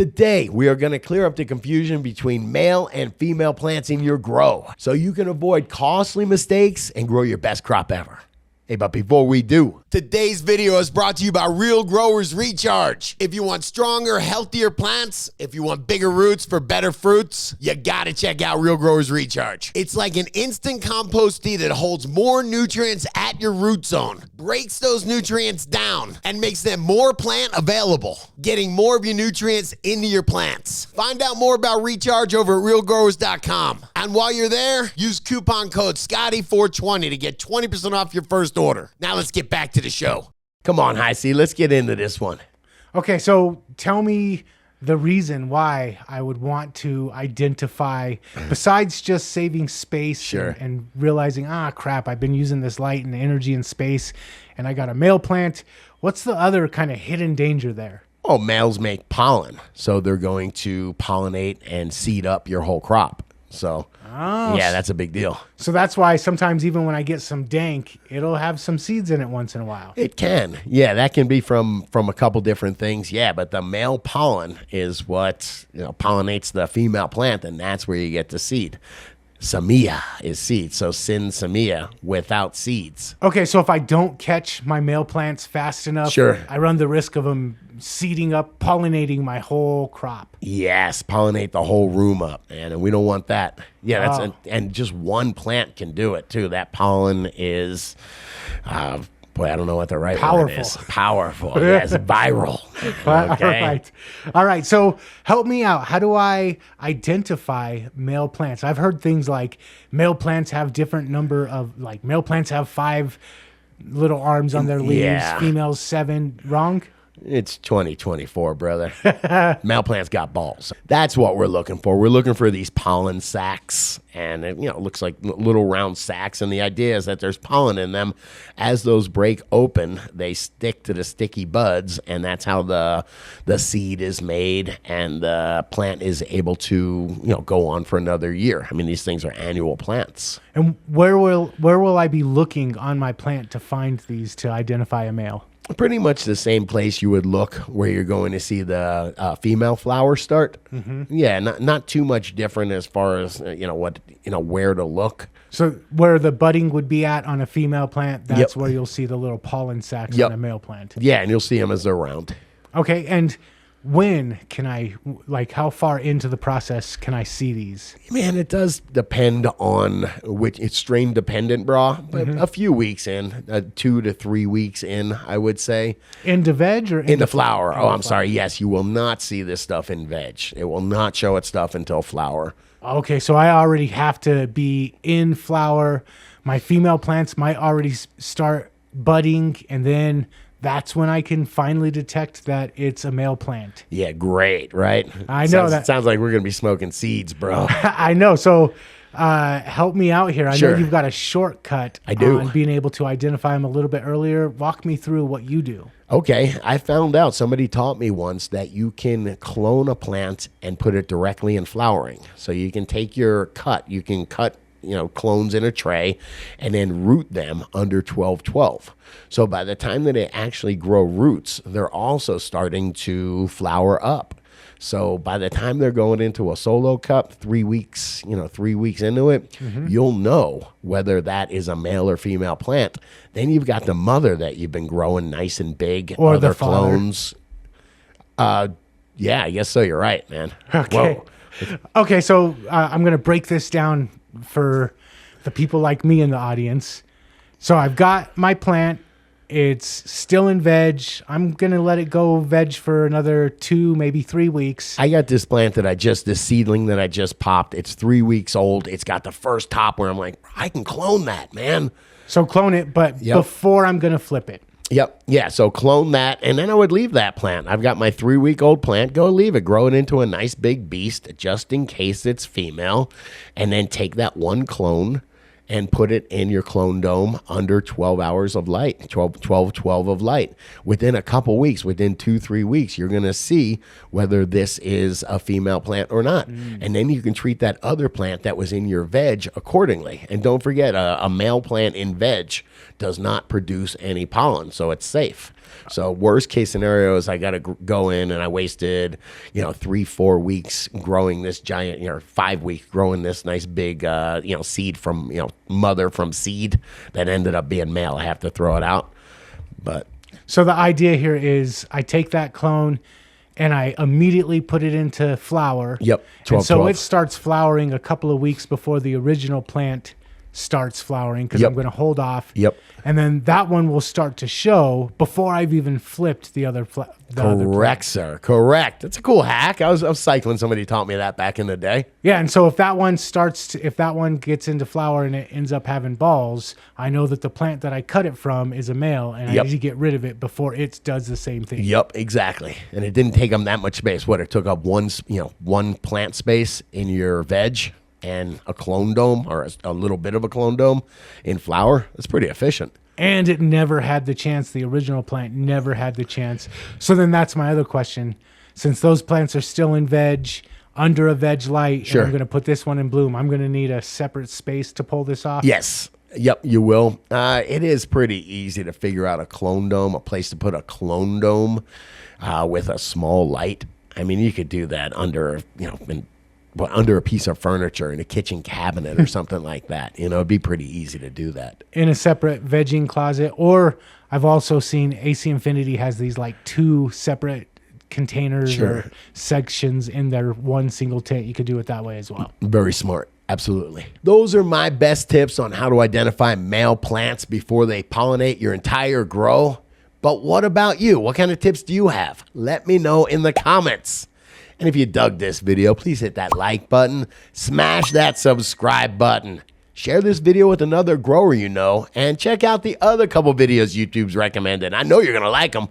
Today, we are going to clear up the confusion between male and female plants in your grow so you can avoid costly mistakes and grow your best crop ever. Hey, but before we do, today's video is brought to you by Real Growers Recharge. If you want stronger, healthier plants, if you want bigger roots for better fruits, you gotta check out Real Growers Recharge. It's like an instant compost tea that holds more nutrients at your root zone, breaks those nutrients down, and makes them more plant available, getting more of your nutrients into your plants. Find out more about Recharge over at realgrowers.com. And while you're there, use coupon code Scotty420 to get 20% off your first order. Now let's get back to the show. Come on, High C, let's get into this one. Okay, so tell me the reason why I would want to identify, besides just saving space Sure. and realizing, crap, I've been using this light and energy and space, and I got a male plant. What's the other kind of hidden danger there? Oh, males make pollen, so they're going to pollinate and seed up your whole crop. So, yeah, that's a big deal. So that's why sometimes even when I get some dank, it'll have some seeds in it once in a while. It can. Yeah, that can be from a couple different things. Yeah, but the male pollen is what, pollinates the female plant, and that's where you get the seed. Samia is seed, so sin samia without seeds. Okay, so if I don't catch my male plants fast enough, Sure. I run the risk of them seeding up, pollinating my whole crop. Yes, pollinate the whole room up, man, and we don't want that. Yeah, that's and just one plant can do it too. That pollen is, boy, I don't know what the right word is. Powerful. Yes, viral. Okay. All right. So help me out. How do I identify male plants? I've heard things like male plants have different number of, like male plants have 5 little arms on their leaves, Yeah. females 7. Wrong? It's 2024, brother. Male plants got balls. That's what we're looking for. We're looking for these pollen sacs, and it looks like little round sacs. And the idea is that there's pollen in them. As those break open, they stick to the sticky buds, and that's how the seed is made, and the plant is able to go on for another year. I mean, these things are annual plants. And where will I be looking on my plant to find these to identify a male? Pretty much the same place you would look where you're going to see the female flower start. Mm-hmm. Yeah, not too much different as far as where to look. So where the budding would be at on a female plant, that's Yep. where you'll see the little pollen sacs Yep. on a male plant. Yeah, and you'll see them as they're round. Okay, and when can I, how far into the process can I see these? Man, it does depend on which. It's strain dependent, brah. But a few weeks in, 2 to 3 weeks in, I would say. Into veg or In the flower. Oh, I'm sorry. Yes, you will not see this stuff in veg. It will not show its stuff until flower. Okay, so I already have to be in flower. My female plants might already start budding, and then that's when I can finally detect that it's a male plant. Yeah, great, right? I know that. Sounds like we're going to be smoking seeds, bro. I know. So help me out here. I Sure. know you've got a shortcut I do. on being able to identify them a little bit earlier. Walk me through what you do. Okay, I found out, somebody taught me once that you can clone a plant and put it directly in flowering. So you can take you can cut clones in a tray and then root them under 12-12. So by the time that they actually grow roots, they're also starting to flower up. So by the time they're going into a solo cup, 3 weeks, 3 weeks into it, you'll know whether that is a male or female plant. Then you've got the mother that you've been growing nice and big. Or other the father. clones. Yeah, I guess so. You're right, man. Okay. Whoa. Okay, so I'm going to break this down for the people like me in the audience. So I've got my plant. It's still in veg. I'm going to let it go veg for another 2, maybe 3 weeks. I got this plant this seedling that I just popped. It's 3 weeks old. It's got the first top where I'm like, I can clone that, man. So clone it, but before I'm going to flip it. Yep. Yeah. So clone that, and then I would leave that plant. I've got my 3-week-old plant. Go leave it. Grow it into a nice big beast, just in case it's female, and then take that one clone and put it in your clone dome under 12 hours of light, 12 of light. Within a couple weeks, within 2-3 weeks, you're going to see whether this is a female plant or not. And then you can treat that other plant that was in your veg accordingly. And don't forget, a male plant in veg does not produce any pollen, so it's safe. So worst case scenario is I got to go in and I wasted, 3-4 weeks growing this giant, 5 weeks growing this nice big, seed from, mother from seed that ended up being male. I have to throw it out. But so the idea here is I take that clone and I immediately put it into flower. Yep. 12, and so 12. it starts flowering a couple of weeks before the original plant starts flowering because Yep. I'm going to hold off. Yep. And then that one will start to show before I've even flipped the other other Correct, plant. sir. Correct. That's a cool hack. I was cycling. Somebody taught me that back in the day. Yeah, and so if that one if that one gets into flower and it ends up having balls, I know that the plant that I cut it from is a male, and Yep. I need to get rid of it before it does the same thing. Yep, exactly. And it didn't take them that much space. What, it took up one plant space in your veg and a clone dome or a little bit of a clone dome in flower. That's pretty efficient. And it never had the chance. The original plant never had the chance. So then that's my other question. Since those plants are still in veg, under a veg light, Sure. and I'm going to put this one in bloom, I'm going to need a separate space to pull this off? Yes. Yep, you will. It is pretty easy to figure out a clone dome, a place to put a clone dome with a small light. I mean, you could do that under, under a piece of furniture in a kitchen cabinet or something like that. It'd be pretty easy to do that. In a separate vegging closet. Or I've also seen AC Infinity has these like 2 separate containers Sure. or sections in their one single tent. You could do it that way as well. Very smart. Absolutely. Those are my best tips on how to identify male plants before they pollinate your entire grow. But what about you? What kind of tips do you have? Let me know in the comments. And if you dug this video, please hit that like button, smash that subscribe button, share this video with another grower you know, and check out the other couple videos YouTube's recommended. I know you're going to like them.